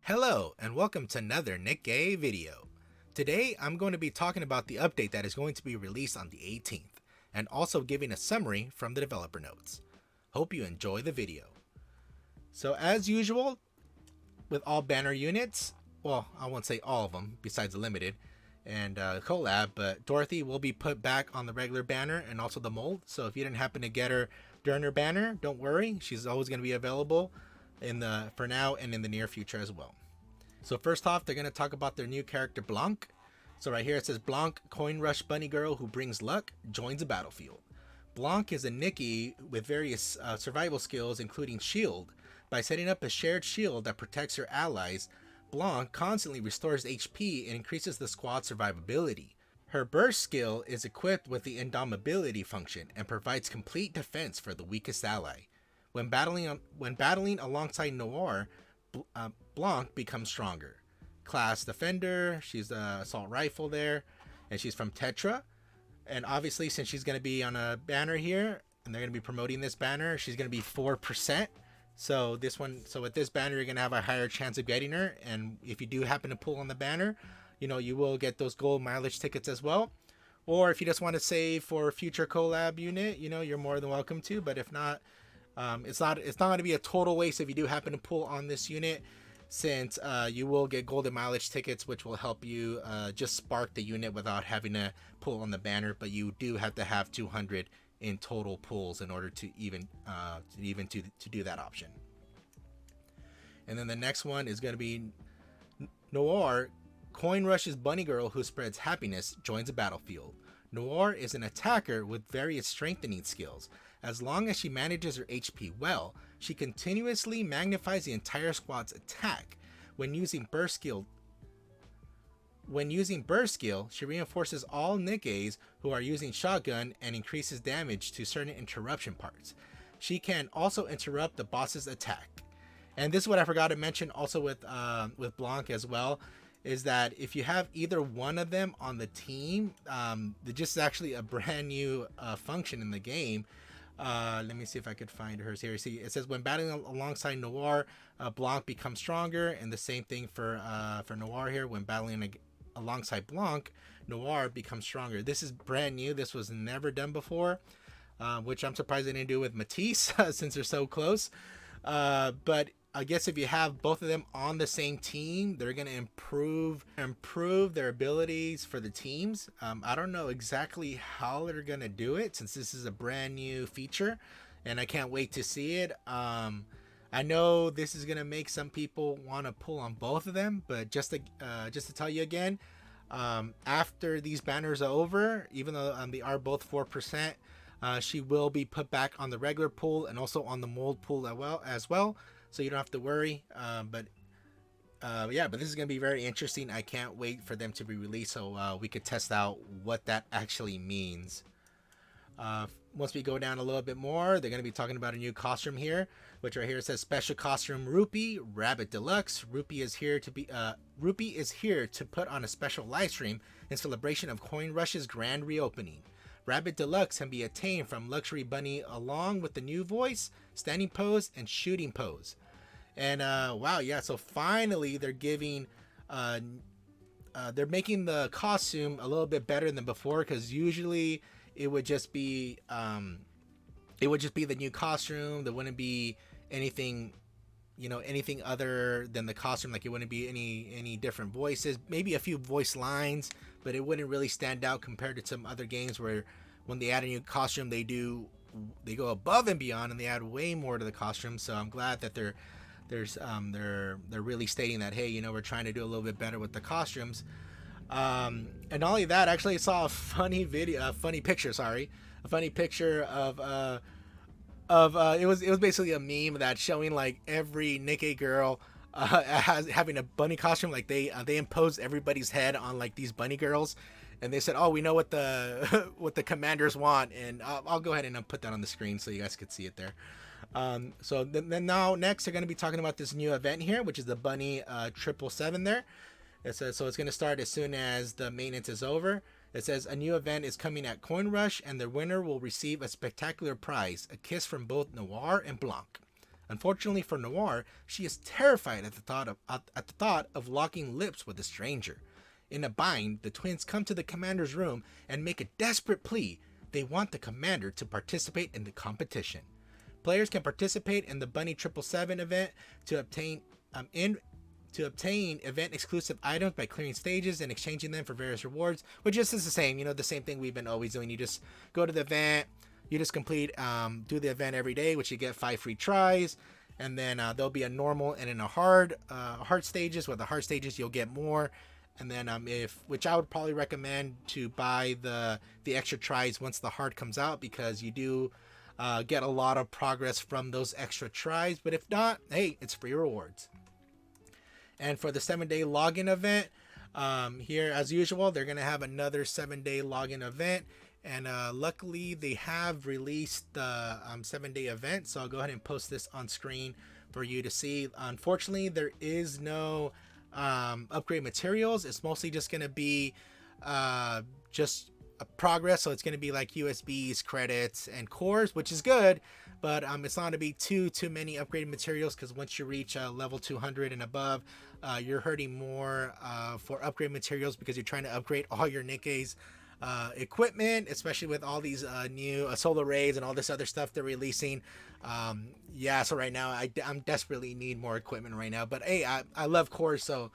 Hello and welcome to another Nikke video. Today I'm going to be talking about the update that is going to be released on the 18th and also giving a summary from the developer notes. Hope you enjoy the video. So as usual with all banner units, well I won't say all of them besides the limited and collab, but Dorothy will be put back on the regular banner and also the mold. So if you didn't happen to get her during her banner, don't worry, she's always going to be available for now and in the near future as well. So first off, they're going to talk about their new character Blanc. So right here it says Blanc, coin rush bunny girl who brings luck, joins the battlefield. Blanc is a Nikke with various survival skills including shield. By setting up a shared shield that protects her allies, Blanc constantly restores HP and increases the squad's survivability. Her burst skill is equipped with the indomitability function and provides complete defense for the weakest ally. When battling alongside Noir, Blanc becomes stronger. Class Defender, she's the assault rifle there, and she's from Tetra. And obviously, since she's going to be on a banner here, and they're going to be promoting this banner, she's going to be 4%. So with this banner, you're going to have a higher chance of getting her. And if you do happen to pull on the banner, you will get those gold mileage tickets as well. Or if you just want to save for a future collab unit, you're more than welcome to. But if not, it's not going to be a total waste if you do happen to pull on this unit, since you will get golden mileage tickets, which will help you just spark the unit without having to pull on the banner. But you do have to have 200 in total pulls in order to even to do that option. And then the next one is going to be Noir, coin rushes bunny girl who spreads happiness, joins a battlefield. Noir is an attacker with various strengthening skills. As long as she manages her HP well, she continuously magnifies the entire squad's attack. When using burst skill, she reinforces all Nikkes who are using shotgun and increases damage to certain interruption parts. She can also interrupt the boss's attack. And this is what I forgot to mention also with Blanc as well, is that if you have either one of them on the team, just actually a brand new function in the game. Let me see if I could find hers here. See, it says when battling alongside Noir, Blanc becomes stronger, and the same thing for Noir here. When battling alongside Blanc, Noir becomes stronger. This is brand new. This was never done before, which I'm surprised they didn't do with Matisse since they're so close. But I guess if you have both of them on the same team, they're going to improve their abilities for the teams. I don't know exactly how they're going to do it, since this is a brand new feature and I can't wait to see it. I know this is going to make some people want to pull on both of them, but just to tell you again, after these banners are over, even though they are both 4%, she will be put back on the regular pool and also on the mold pool as well. So you don't have to worry. But this is going to be very interesting. I can't wait for them to be released so we could test out what that actually means. Once we go down a little bit more, they're going to be talking about a new costume here, which right here says Special Costume Rupee, Rabbit Deluxe. Rupee is here to put on a special live stream in celebration of Coin Rush's grand reopening. Rabbit Deluxe can be attained from Luxury Bunny along with the new voice, standing pose, and shooting pose. And wow, yeah, so finally they're giving they're making the costume a little bit better than before, because usually it would just be the new costume. There wouldn't be anything other than the costume. Like, it wouldn't be any different voices, maybe a few voice lines, but it wouldn't really stand out compared to some other games where when they add a new costume, they go above and beyond and they add way more to the costume. So I'm glad that they're really stating that, hey, we're trying to do a little bit better with the costumes. And not only that, actually I saw a funny picture of it was basically a meme that's showing like every Nikke girl having a bunny costume. Like they imposed everybody's head on like these bunny girls, and they said, oh, we know what the what the commanders want, and I'll go ahead and put that on the screen so you guys could see it there. So then now next they're going to be talking about this new event here, which is the Bunny 777 there. It says, so it's going to start as soon as the maintenance is over. It says a new event is coming at Coin Rush, and the winner will receive a spectacular prize, a kiss from both Noir and Blanc. Unfortunately for Noir, she is terrified at the thought of locking lips with a stranger. In a bind, the twins come to the commander's room and make a desperate plea. They want the commander to participate in the competition. Players can participate in the Bunny 777 event to obtain event exclusive items by clearing stages and exchanging them for various rewards, which just is the same, the same thing we've been always doing. You just go to the event, you just do the event every day, which you get 5 free tries, and then there'll be a normal and in a hard stages. With the hard stages, you'll get more, and then which I would probably recommend to buy the extra tries once the hard comes out, because you do get a lot of progress from those extra tries. But if not, hey, it's free rewards. And for the 7-day login event, here as usual, they're going to have another 7-day login event. And luckily, they have released the 7-day event. So I'll go ahead and post this on screen for you to see. Unfortunately, there is no upgrade materials. It's mostly just going to be just a progress. So it's going to be like USBs, credits, and cores, which is good. But it's not going to be too many upgraded materials, because once you reach level 200 and above, you're hurting more for upgrade materials, because you're trying to upgrade all your Nikke's equipment, especially with all these new solar rays and all this other stuff they're releasing. So right now I'm desperately need more equipment right now. But hey, I love cores, so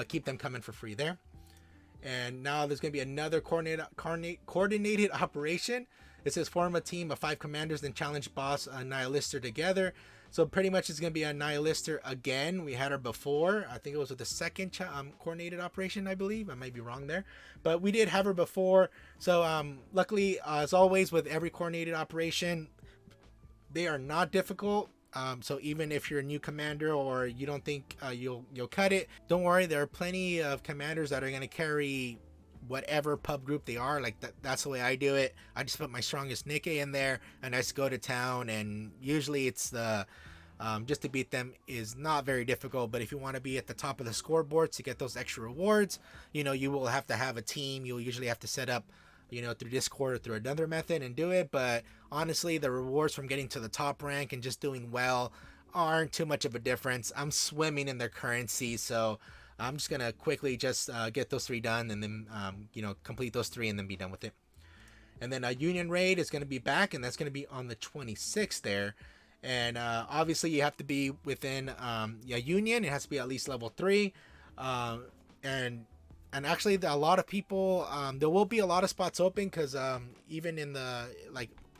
keep them coming for free there. And now there's going to be another coordinated operation. It says form a team of 5 commanders, then challenge boss Nihilister together. So pretty much it's going to be a Nihilister again. We had her before. I think it was with the second coordinated operation, I believe. I might be wrong there. But we did have her before. So luckily, as always, with every coordinated operation, they are not difficult. So even if you're a new commander or you don't think you'll cut it, don't worry. There are plenty of commanders that are going to carry whatever pub group they are. Like that's the way I do it. I just put my strongest Nikke in there and I just go to town, and usually it's the just to beat them is not very difficult. But if you want to be at the top of the scoreboard to get those extra rewards, you will have to have a team. You'll usually have to set up through Discord or through another method and do it. But honestly, the rewards from getting to the top rank and just doing well aren't too much of a difference. I'm swimming in their currency, so I'm just gonna quickly just get those 3 done, and then complete those 3 and then be done with it. And then a Union raid is gonna be back, and that's gonna be on the 26th there. And obviously you have to be within Union. It has to be at least level 3. And actually a lot of people, there will be a lot of spots open, because even in the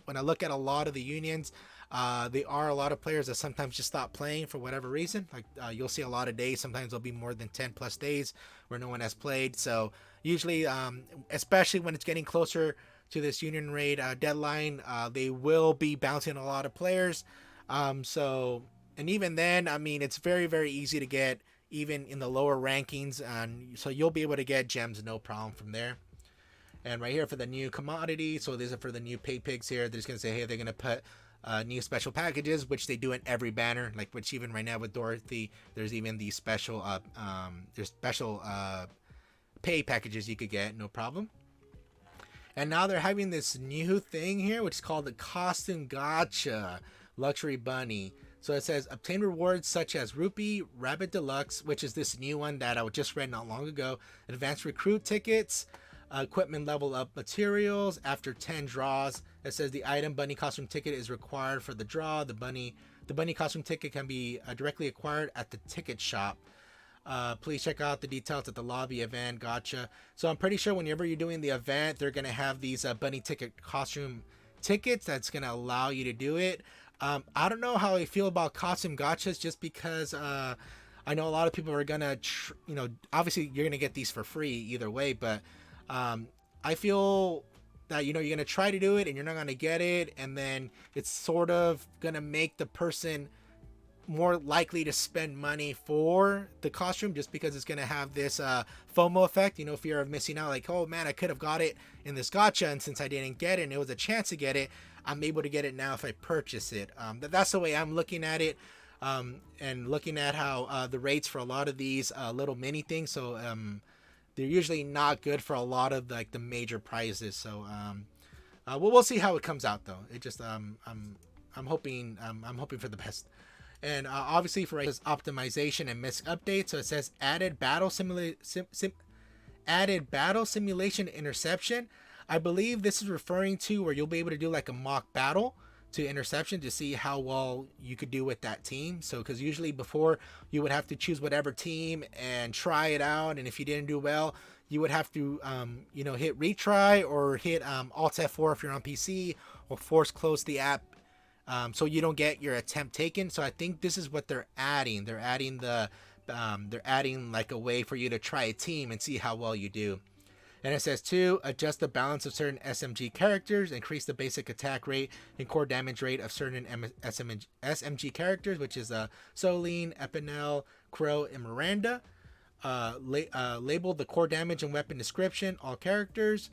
when I look at a lot of the unions, there are a lot of players that sometimes just stop playing for whatever reason. You'll see a lot of days, sometimes there'll be more than 10 plus days where no one has played. So usually, especially when it's getting closer to this union raid deadline, they will be bouncing a lot of players. And even then, it's very, very easy to get, even in the lower rankings, and so you'll be able to get gems no problem from there. And right here for the new commodity, so these are for the new pay pigs here. They're just gonna say, hey, they're gonna put new special packages, which they do in every banner, which even right now with Dorothy, there's even the special pay packages you could get, no problem. And now they're having this new thing here, which is called the Costume Gacha Luxury Bunny. So it says obtain rewards such as Rupee, Rabbit Deluxe, which is this new one that I just read not long ago, advanced recruit tickets, equipment level up materials after 10 draws. It says the item bunny costume ticket is required for the draw. The bunny costume ticket can be directly acquired at the ticket shop. Please check out the details at the lobby event Gacha. So I'm pretty sure whenever you're doing the event, they're gonna have these bunny ticket costume tickets that's gonna allow you to do it. I don't know how I feel about costume gachas, just because I know a lot of people are gonna obviously you're gonna get these for free either way, but I feel that you're gonna try to do it and you're not gonna get it, and then it's sort of gonna make the person more likely to spend money for the costume, just because it's gonna have this FOMO effect, fear of missing out. Like, oh man, I could have got it in this gacha, and since I didn't get it and it was a chance to get it, I'm able to get it now if I purchase it. That's the way I'm looking at it, and looking at how the rates for a lot of these little mini things. So they're usually not good for a lot of the major prizes. So we'll see how it comes out though. It just I'm hoping for the best. And obviously for optimization and misc update. So it says added battle simulation interception. I believe this is referring to where you'll be able to do like a mock battle to interception to see how well you could do with that team. So because usually before you would have to choose whatever team and try it out, and if you didn't do well, you would have to hit retry or hit Alt F4 if you're on PC, or force close the app so you don't get your attempt taken. So I think this is what they're adding. They're adding like a way for you to try a team and see how well you do. And it says 2, adjust the balance of certain SMG characters, increase the basic attack rate and core damage rate of certain SMG characters, which is Soline, Epinel, Crow, and Miranda. Label the core damage and weapon description, all characters.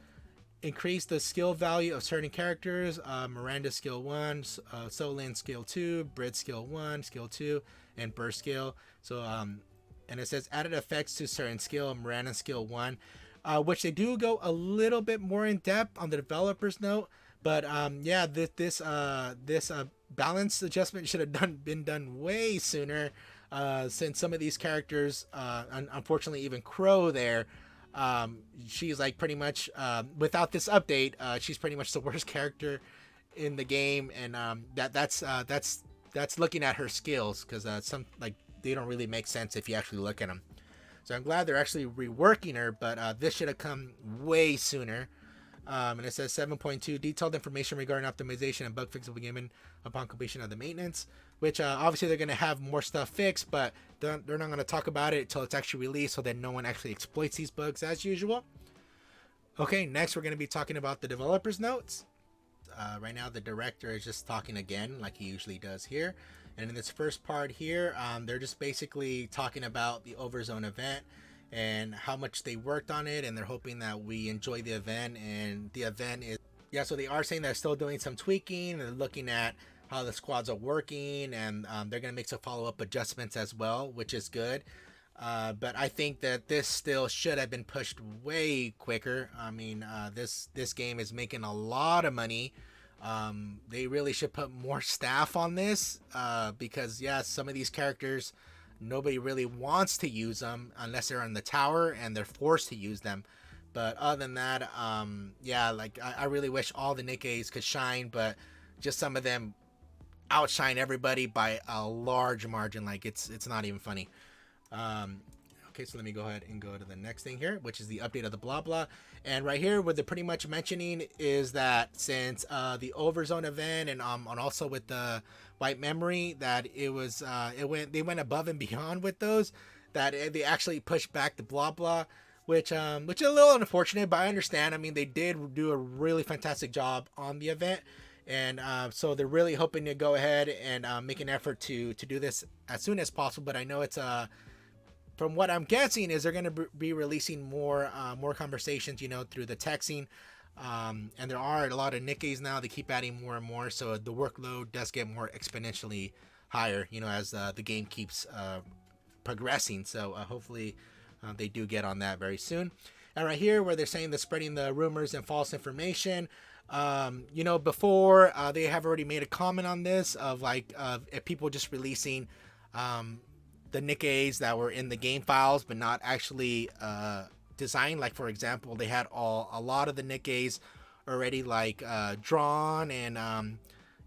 Increase the skill value of certain characters, Miranda skill 1, Soline skill 2, Brit skill 1, skill 2, and burst skill. So, and it says added effects to certain skill, Miranda skill 1. Which they do go a little bit more in depth on the developer's note, but yeah, this balance adjustment should have been done way sooner, since some of these characters, unfortunately, even Crow there, she's like pretty much without this update, she's pretty much the worst character in the game, and that's looking at her skills, because some like they don't really make sense if you actually look at them. So I'm glad they're actually reworking her, but this should have come way sooner. And it says 7.2, detailed information regarding optimization and bug fixes will be given upon completion of the maintenance, which obviously they're going to have more stuff fixed, but they're not going to talk about it until it's actually released, so that no one actually exploits these bugs as usual. Okay, next we're going to be talking about the developer's notes. Right now the director is just talking again like he usually does here. And in this first part here, they're just basically talking about the Overzone event and how much they worked on it, and they're hoping that we enjoy the event. And the event is, yeah, so they are saying they're still doing some tweaking, and they're looking at how the squads are working, and they're going to make some follow-up adjustments as well, which is good. But I think that this still should have been pushed way quicker. I mean, this game is making a lot of money. They really should put more staff on this, because yeah, some of these characters, nobody really wants to use them unless they're on the tower and they're forced to use them. But other than that, yeah, like I really wish all the Nikkes could shine, but just some of them outshine everybody by a large margin. Like it's not even funny. Okay, so let me go ahead and go to the next thing here, which is the update of the Bla Bla. And right here, what they're pretty much mentioning is that since the Overzone event and also with the White Memory, that they went above and beyond with those, that they actually pushed back the Bla Bla, which is a little unfortunate, but I understand. I mean, they did do a really fantastic job on the event, and so they're really hoping to go ahead and make an effort to do this as soon as possible. But I know it's from what I'm guessing is they're going to be releasing more conversations, through the texting. And there are a lot of Nikkes now. They keep adding more and more, so the workload does get more exponentially higher, as the game keeps progressing. So hopefully they do get on that very soon. And right here, where they're saying they're spreading the rumors and false information, before they have already made a comment on this of if people just releasing the Nikkes that were in the game files but not actually designed. Like, for example, they had a lot of the Nikkes already drawn and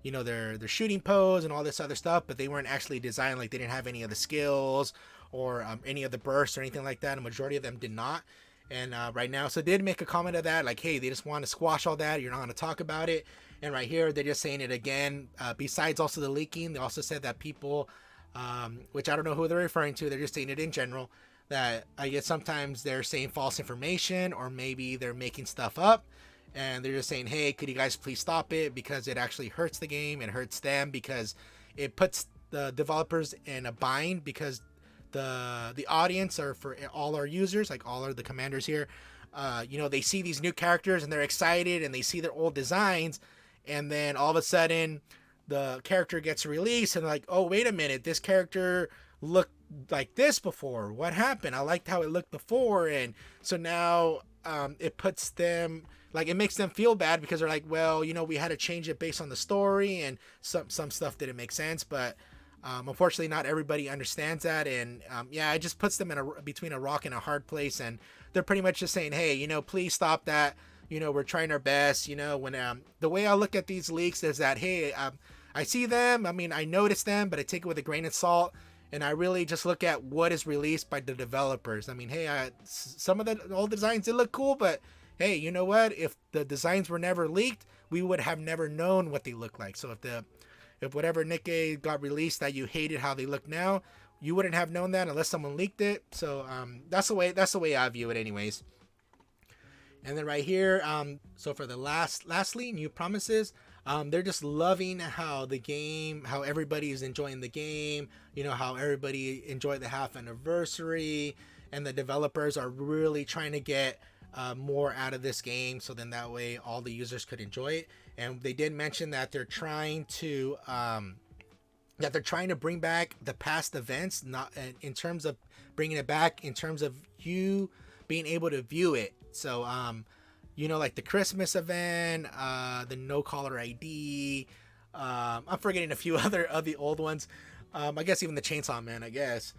their shooting pose and all this other stuff, but they weren't actually designed. Like, they didn't have any of the skills or any of the bursts or anything like that. A majority of them did not. And right now, so they did make a comment of that, like, hey, they just want to squash all that, you're not going to talk about it. And right here, they're just saying it again. Besides also the leaking, they also said that people, which I don't know who they're referring to, they're just saying it in general, that I guess sometimes they're saying false information, or maybe they're making stuff up, and they're just saying, hey, could you guys please stop it, because it actually hurts the game, it hurts them, because it puts the developers in a bind, because the audience, or for all our users, like all of the commanders here, they see these new characters and they're excited, and they see their old designs, and then all of a sudden the character gets released and they're like, oh, wait a minute, this character looked like this before, what happened? I liked how it looked before. And so now it puts them, like, it makes them feel bad, because they're like, well, we had to change it based on the story, and some stuff didn't make sense. But Unfortunately, not everybody understands that, and yeah, it just puts them in between a rock and a hard place, and they're pretty much just saying, hey, please stop that. We're trying our best. When the way I look at these leaks is that, hey, I see them. I mean, I notice them, but I take it with a grain of salt, and I really just look at what is released by the developers. I mean, hey, some of the old designs, they look cool, but hey, you know what? If the designs were never leaked, we would have never known what they look like. So if whatever Nikke got released that you hated how they look now, you wouldn't have known that unless someone leaked it. So that's the way I view it, anyways. And then right here, so for the lastly, new promises. They're just loving how everybody is enjoying the game. How everybody enjoyed the half anniversary, and the developers are really trying to get more out of this game, so then that way all the users could enjoy it. And they did mention that they're trying to bring back the past events, not in terms of bringing it back in terms of you being able to view it. So like the Christmas event, the no caller ID, I'm forgetting a few other of the old ones. I guess even the Chainsaw Man, I guess.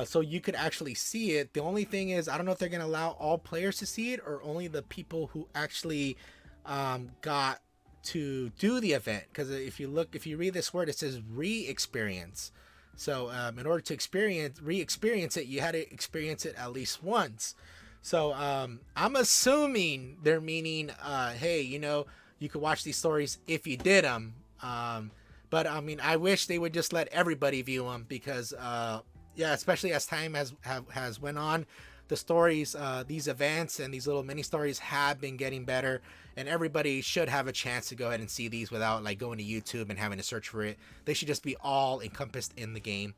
So you could actually see it. The only thing is, I don't know if they're going to allow all players to see it, or only the people who actually got to do the event. Because if you read this word, it says re-experience. So in order to re-experience it, you had to experience it at least once. So I'm assuming they're meaning, hey, you could watch these stories if you did them. But I mean, I wish they would just let everybody view them, because yeah, especially as time has went on, the stories, these events and these little mini stories have been getting better, and everybody should have a chance to go ahead and see these without like going to YouTube and having to search for it. They should just be all encompassed in the game.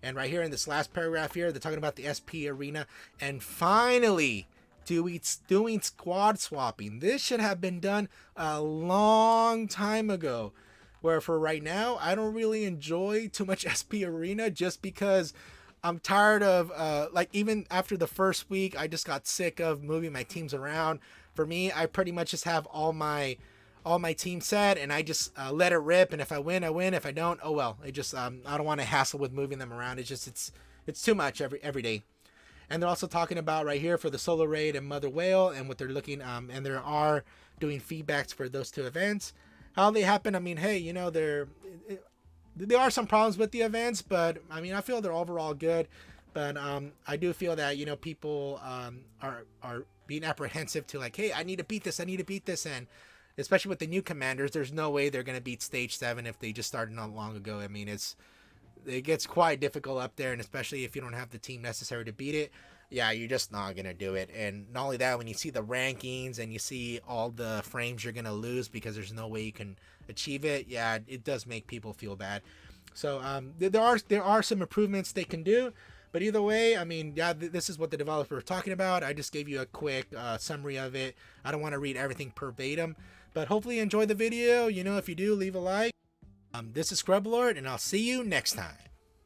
And right here in this last paragraph here, they're talking about the SP arena, and finally doing squad swapping. This should have been done a long time ago. Where for right now, I don't really enjoy too much SP arena, just because I'm tired of like, even after the first week, I just got sick of moving my teams around. For me, I pretty much just have all my team set, and I just let it rip. And if I win, I win. If I don't, oh well. I just I don't want to hassle with moving them around. It's too much every day. And they're also talking about right here for the solo raid and Mother Whale, and what they're looking and there are doing feedbacks for those two events. How they happen, I mean, hey, there are some problems with the events, but I mean, I feel they're overall good. But I do feel that people are being apprehensive to like, hey, I need to beat this, and especially with the new commanders, there's no way they're gonna beat stage 7 if they just started not long ago. I mean, it gets quite difficult up there, and especially if you don't have the team necessary to beat it, yeah, you're just not gonna do it. And not only that, when you see the rankings and you see all the frames you're gonna lose because there's no way you can achieve it, yeah, it does make people feel bad. So there are some improvements they can do, but either way, I mean, yeah, this is what the developer is talking about. I just gave you a quick summary of it. I don't want to read everything verbatim, but hopefully you enjoyed the video. If you do, leave a like. This is Scrublord, and I'll see you next time.